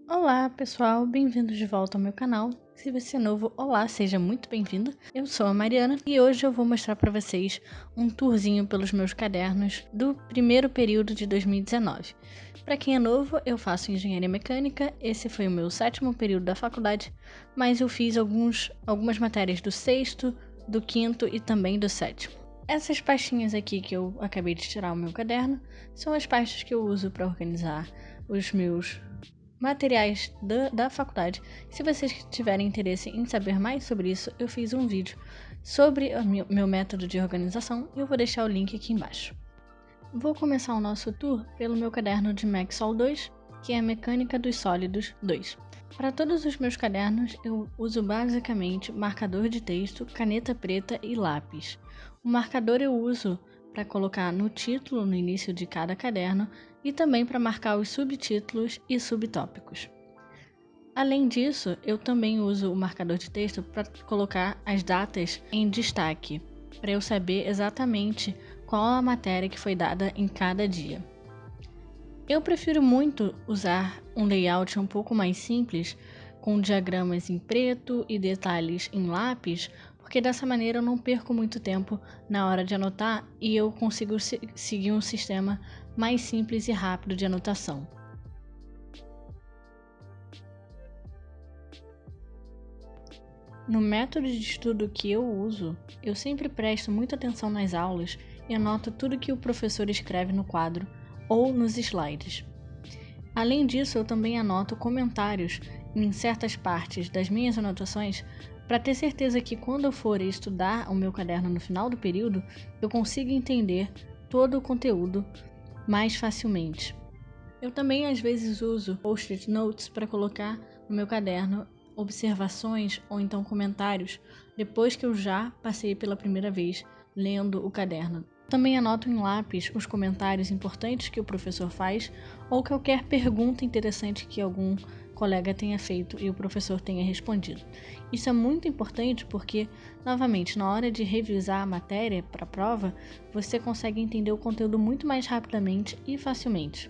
Olá pessoal, bem-vindos de volta ao meu canal. Se você é novo, olá, seja muito bem-vindo. Eu sou a Mariana e hoje eu vou mostrar para vocês um tourzinho pelos meus cadernos do primeiro período de 2019. Para quem é novo, eu faço engenharia mecânica, esse foi o meu 7º período da faculdade, mas eu fiz algumas matérias do 6º, do 5º e também do 7º. Essas pastinhas aqui que eu acabei de tirar o meu caderno são as pastas que eu uso para organizar os meus materiais da faculdade. Se vocês tiverem interesse em saber mais sobre isso, eu fiz um vídeo sobre o meu método de organização e eu vou deixar o link aqui embaixo. Vou começar o nosso tour pelo meu caderno de Mec-Sol 2, que é Mecânica dos Sólidos 2. Para todos os meus cadernos, eu uso basicamente marcador de texto, caneta preta e lápis. O marcador eu uso para colocar no título no início de cada caderno e também para marcar os subtítulos e subtópicos. Além disso, eu também uso o marcador de texto para colocar as datas em destaque, para eu saber exatamente qual a matéria que foi dada em cada dia. Eu prefiro muito usar um layout um pouco mais simples, com diagramas em preto e detalhes em lápis, porque dessa maneira eu não perco muito tempo na hora de anotar e eu consigo seguir um sistema mais simples e rápido de anotação. No método de estudo que eu uso, eu sempre presto muita atenção nas aulas e anoto tudo que o professor escreve no quadro ou nos slides. Além disso, eu também anoto comentários em certas partes das minhas anotações para ter certeza que quando eu for estudar o meu caderno no final do período, eu consiga entender todo o conteúdo mais facilmente. Eu também às vezes uso post-it notes para colocar no meu caderno observações ou então comentários depois que eu já passei pela primeira vez lendo o caderno. Também anoto em lápis os comentários importantes que o professor faz ou qualquer pergunta interessante que algum colega tenha feito e o professor tenha respondido. Isso é muito importante porque, novamente, na hora de revisar a matéria para a prova, você consegue entender o conteúdo muito mais rapidamente e facilmente.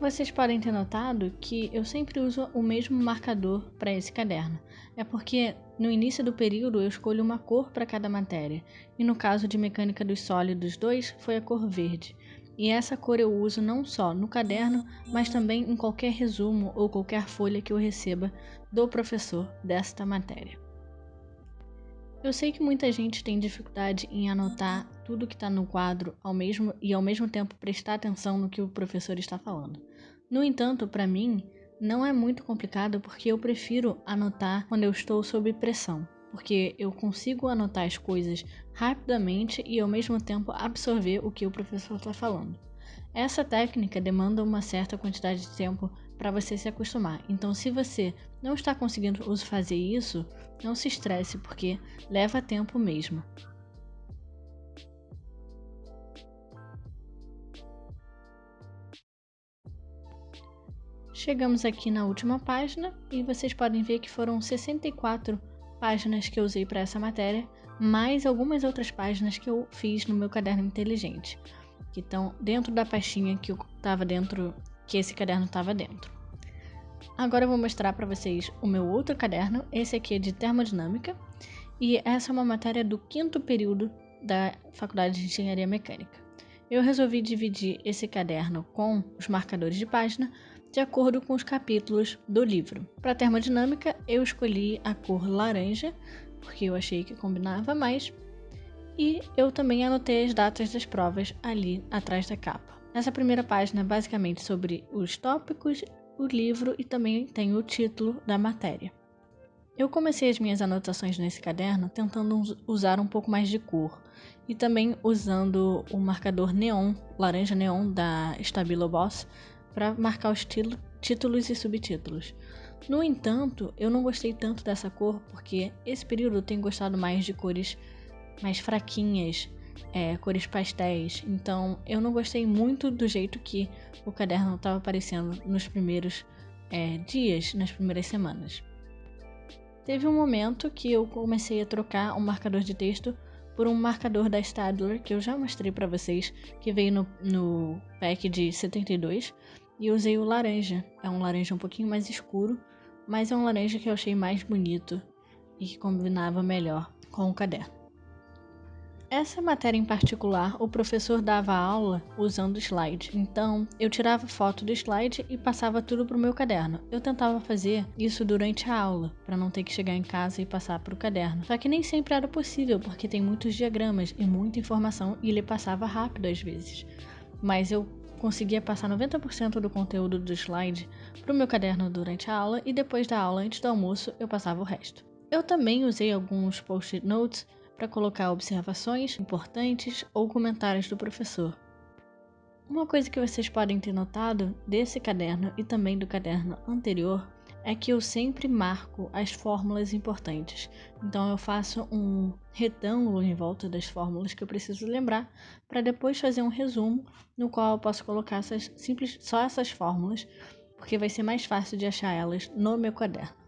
Vocês podem ter notado que eu sempre uso o mesmo marcador para esse caderno. É porque no início do período eu escolho uma cor para cada matéria, e no caso de Mecânica dos Sólidos 2 foi a cor verde. E essa cor eu uso não só no caderno, mas também em qualquer resumo ou qualquer folha que eu receba do professor desta matéria. Eu sei que muita gente tem dificuldade em anotar tudo que está no quadro ao mesmo tempo prestar atenção no que o professor está falando. No entanto, para mim, não é muito complicado porque eu prefiro anotar quando eu estou sob pressão, porque eu consigo anotar as coisas rapidamente e ao mesmo tempo absorver o que o professor está falando. Essa técnica demanda uma certa quantidade de tempo para você se acostumar. Então, se você não está conseguindo fazer isso, não se estresse, porque leva tempo mesmo. Chegamos aqui na última página e vocês podem ver que foram 64 páginas que eu usei para essa matéria, mais algumas outras páginas que eu fiz no meu caderno inteligente, que estão dentro da pastinha que esse caderno estava dentro. Agora eu vou mostrar para vocês o meu outro caderno, esse aqui é de termodinâmica, e essa é uma matéria do 5º período da Faculdade de Engenharia Mecânica. Eu resolvi dividir esse caderno com os marcadores de página de acordo com os capítulos do livro. Para termodinâmica, eu escolhi a cor laranja, porque eu achei que combinava mais, e eu também anotei as datas das provas ali atrás da capa. Essa primeira página é basicamente sobre os tópicos, o livro e também tem o título da matéria. Eu comecei as minhas anotações nesse caderno tentando usar um pouco mais de cor e também usando o marcador neon, laranja neon da Stabilo Boss para marcar os títulos e subtítulos. No entanto, eu não gostei tanto dessa cor porque esse período eu tenho gostado mais de cores mais fraquinhas, cores pastéis, então eu não gostei muito do jeito que o caderno estava aparecendo nos primeiros dias, nas primeiras semanas. Teve um momento que eu comecei a trocar um marcador de texto por um marcador da Staedtler, que eu já mostrei para vocês, que veio no pack de 72, e eu usei o laranja. É um laranja um pouquinho mais escuro, mas é um laranja que eu achei mais bonito e que combinava melhor com o caderno. Essa matéria em particular, o professor dava aula usando slide. Então, eu tirava foto do slide e passava tudo para o meu caderno. Eu tentava fazer isso durante a aula, para não ter que chegar em casa e passar para o caderno. Só que nem sempre era possível, porque tem muitos diagramas e muita informação e ele passava rápido às vezes. Mas eu conseguia passar 90% do conteúdo do slide para o meu caderno durante a aula e depois da aula, antes do almoço, eu passava o resto. Eu também usei alguns post-it notes para colocar observações importantes ou comentários do professor. Uma coisa que vocês podem ter notado desse caderno e também do caderno anterior é que eu sempre marco as fórmulas importantes. Então eu faço um retângulo em volta das fórmulas que eu preciso lembrar para depois fazer um resumo no qual eu posso colocar só essas fórmulas, porque vai ser mais fácil de achar elas no meu caderno.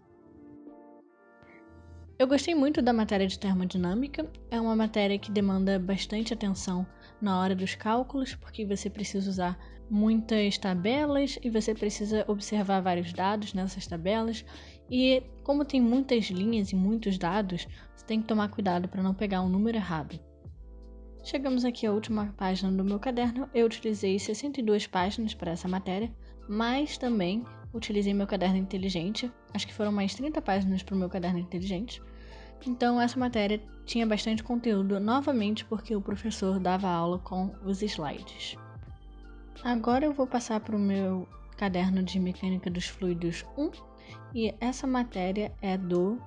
Eu gostei muito da matéria de termodinâmica, é uma matéria que demanda bastante atenção na hora dos cálculos, porque você precisa usar muitas tabelas e você precisa observar vários dados nessas tabelas. E como tem muitas linhas e muitos dados, você tem que tomar cuidado para não pegar um número errado. Chegamos aqui à última página do meu caderno, eu utilizei 62 páginas para essa matéria, mas também utilizei meu caderno inteligente, acho que foram mais 30 páginas para o meu caderno inteligente. Então essa matéria tinha bastante conteúdo, novamente porque o professor dava aula com os slides. Agora eu vou passar para o meu caderno de Mecânica dos Fluidos 1 e essa matéria é do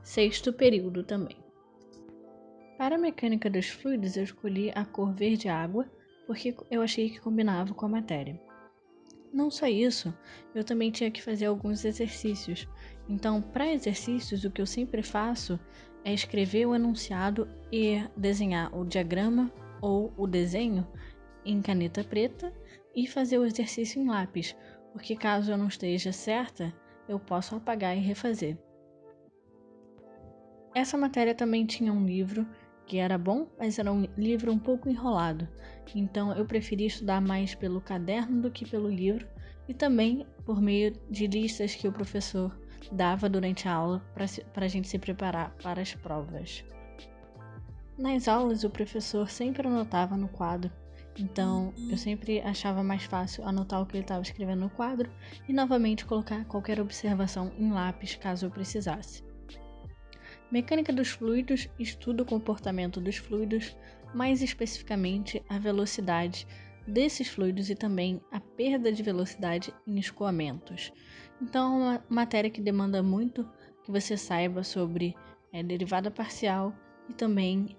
6º período também. Para a Mecânica dos Fluidos eu escolhi a cor verde água porque eu achei que combinava com a matéria. Não só isso, eu também tinha que fazer alguns exercícios. Então, para exercícios, o que eu sempre faço é escrever o enunciado e desenhar o diagrama ou o desenho em caneta preta e fazer o exercício em lápis, porque caso eu não esteja certa, eu posso apagar e refazer. Essa matéria também tinha um livro que era bom, mas era um livro um pouco enrolado. Então eu preferi estudar mais pelo caderno do que pelo livro e também por meio de listas que o professor dava durante a aula para a gente se preparar para as provas. Nas aulas o professor sempre anotava no quadro, então eu sempre achava mais fácil anotar o que ele estava escrevendo no quadro e novamente colocar qualquer observação em lápis caso eu precisasse. Mecânica dos fluidos estuda o comportamento dos fluidos, mais especificamente a velocidade desses fluidos e também a perda de velocidade em escoamentos. Então é uma matéria que demanda muito que você saiba sobre derivada parcial e também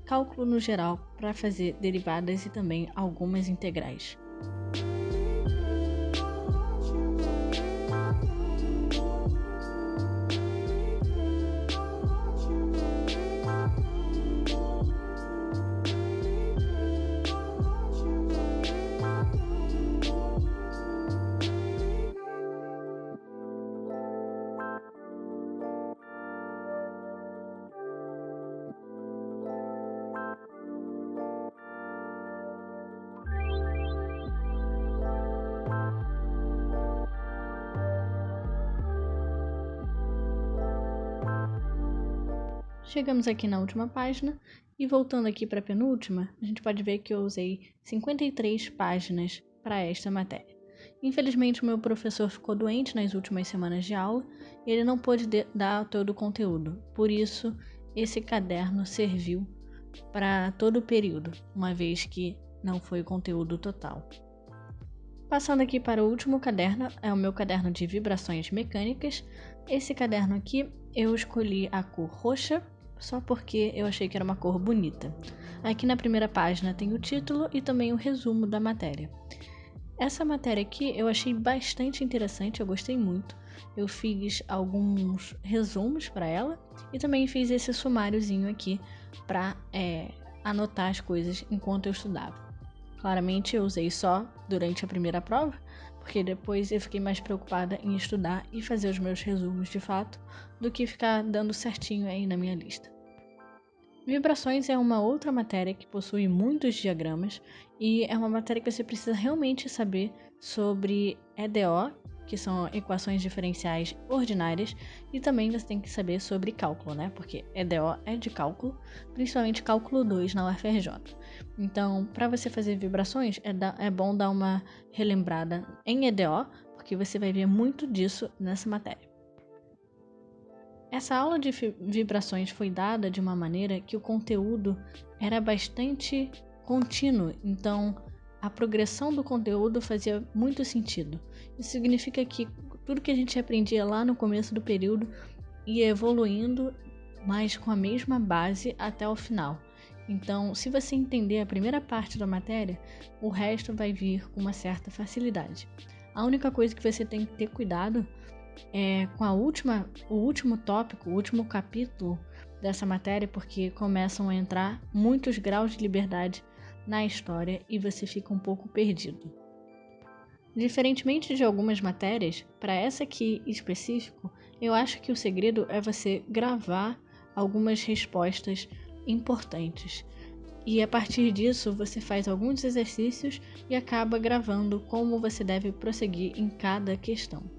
cálculo no geral para fazer derivadas e também algumas integrais. Chegamos aqui na última página e voltando aqui para a penúltima, a gente pode ver que eu usei 53 páginas para esta matéria. Infelizmente o meu professor ficou doente nas últimas semanas de aula e ele não pôde dar todo o conteúdo, por isso esse caderno serviu para todo o período, uma vez que não foi o conteúdo total. Passando aqui para o último caderno, é o meu caderno de vibrações mecânicas. Esse caderno aqui eu escolhi a cor roxa, só porque eu achei que era uma cor bonita. Aqui na primeira página tem o título e também o resumo da matéria. Essa matéria aqui eu achei bastante interessante, eu gostei muito. Eu fiz alguns resumos para ela e também fiz esse sumáriozinho aqui para anotar as coisas enquanto eu estudava. Claramente eu usei só durante a primeira prova, porque depois eu fiquei mais preocupada em estudar e fazer os meus resumos de fato, do que ficar dando certinho aí na minha lista. Vibrações é uma outra matéria que possui muitos diagramas e é uma matéria que você precisa realmente saber sobre EDO, que são equações diferenciais ordinárias, e também você tem que saber sobre cálculo, né? Porque EDO é de cálculo, principalmente cálculo 2 na UFRJ. Então, para você fazer vibrações, é bom dar uma relembrada em EDO, porque você vai ver muito disso nessa matéria. Essa aula de vibrações foi dada de uma maneira que o conteúdo era bastante contínuo, então a progressão do conteúdo fazia muito sentido. Isso significa que tudo que a gente aprendia lá no começo do período ia evoluindo, mas com a mesma base até o final. Então, se você entender a primeira parte da matéria, o resto vai vir com uma certa facilidade. A única coisa que você tem que ter cuidado com o último tópico, o último capítulo dessa matéria, porque começam a entrar muitos graus de liberdade na história e você fica um pouco perdido. Diferentemente de algumas matérias, para essa aqui específico, eu acho que o segredo é você gravar algumas respostas importantes. E a partir disso, você faz alguns exercícios e acaba gravando como você deve prosseguir em cada questão.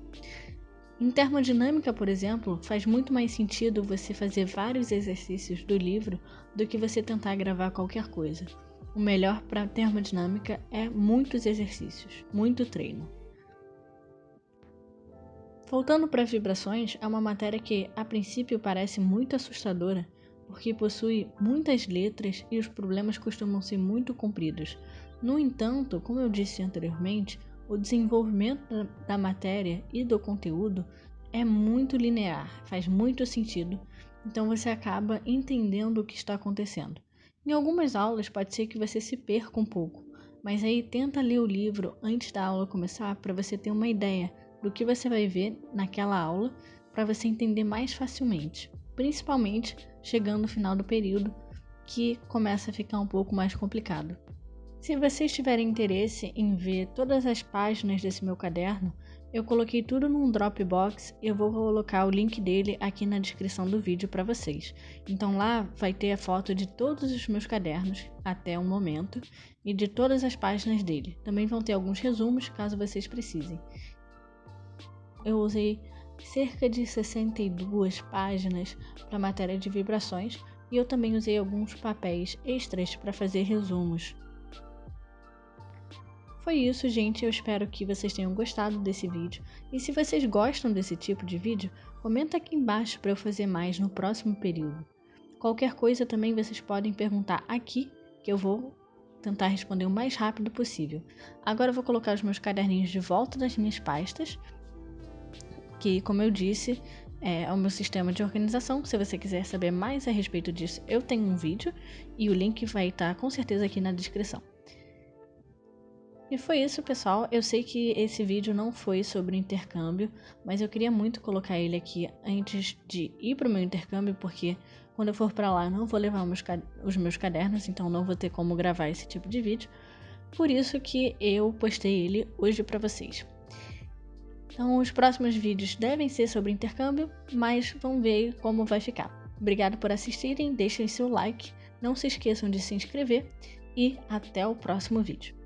Em termodinâmica, por exemplo, faz muito mais sentido você fazer vários exercícios do livro do que você tentar gravar qualquer coisa. O melhor para termodinâmica é muitos exercícios, muito treino. Voltando para vibrações, é uma matéria que a princípio parece muito assustadora, porque possui muitas letras e os problemas costumam ser muito compridos. No entanto, como eu disse anteriormente, o desenvolvimento da matéria e do conteúdo é muito linear, faz muito sentido, então você acaba entendendo o que está acontecendo. Em algumas aulas pode ser que você se perca um pouco, mas aí tenta ler o livro antes da aula começar para você ter uma ideia do que você vai ver naquela aula para você entender mais facilmente, principalmente chegando no final do período, que começa a ficar um pouco mais complicado. Se vocês tiverem interesse em ver todas as páginas desse meu caderno, eu coloquei tudo num Dropbox e eu vou colocar o link dele aqui na descrição do vídeo para vocês. Então lá vai ter a foto de todos os meus cadernos até o momento e de todas as páginas dele. Também vão ter alguns resumos caso vocês precisem. Eu usei cerca de 62 páginas para a matéria de vibrações e eu também usei alguns papéis extras para fazer resumos. Foi isso, gente. Eu espero que vocês tenham gostado desse vídeo. E se vocês gostam desse tipo de vídeo, comenta aqui embaixo para eu fazer mais no próximo período. Qualquer coisa também vocês podem perguntar aqui, que eu vou tentar responder o mais rápido possível. Agora eu vou colocar os meus caderninhos de volta nas minhas pastas, que, como eu disse, é o meu sistema de organização. Se você quiser saber mais a respeito disso, eu tenho um vídeo e o link vai estar com certeza aqui na descrição. E foi isso, pessoal. Eu sei que esse vídeo não foi sobre intercâmbio, mas eu queria muito colocar ele aqui antes de ir para o meu intercâmbio, porque quando eu for para lá não vou levar os meus cadernos, então não vou ter como gravar esse tipo de vídeo. Por isso que eu postei ele hoje para vocês. Então os próximos vídeos devem ser sobre intercâmbio, mas vamos ver como vai ficar. Obrigado por assistirem, deixem seu like, não se esqueçam de se inscrever e até o próximo vídeo.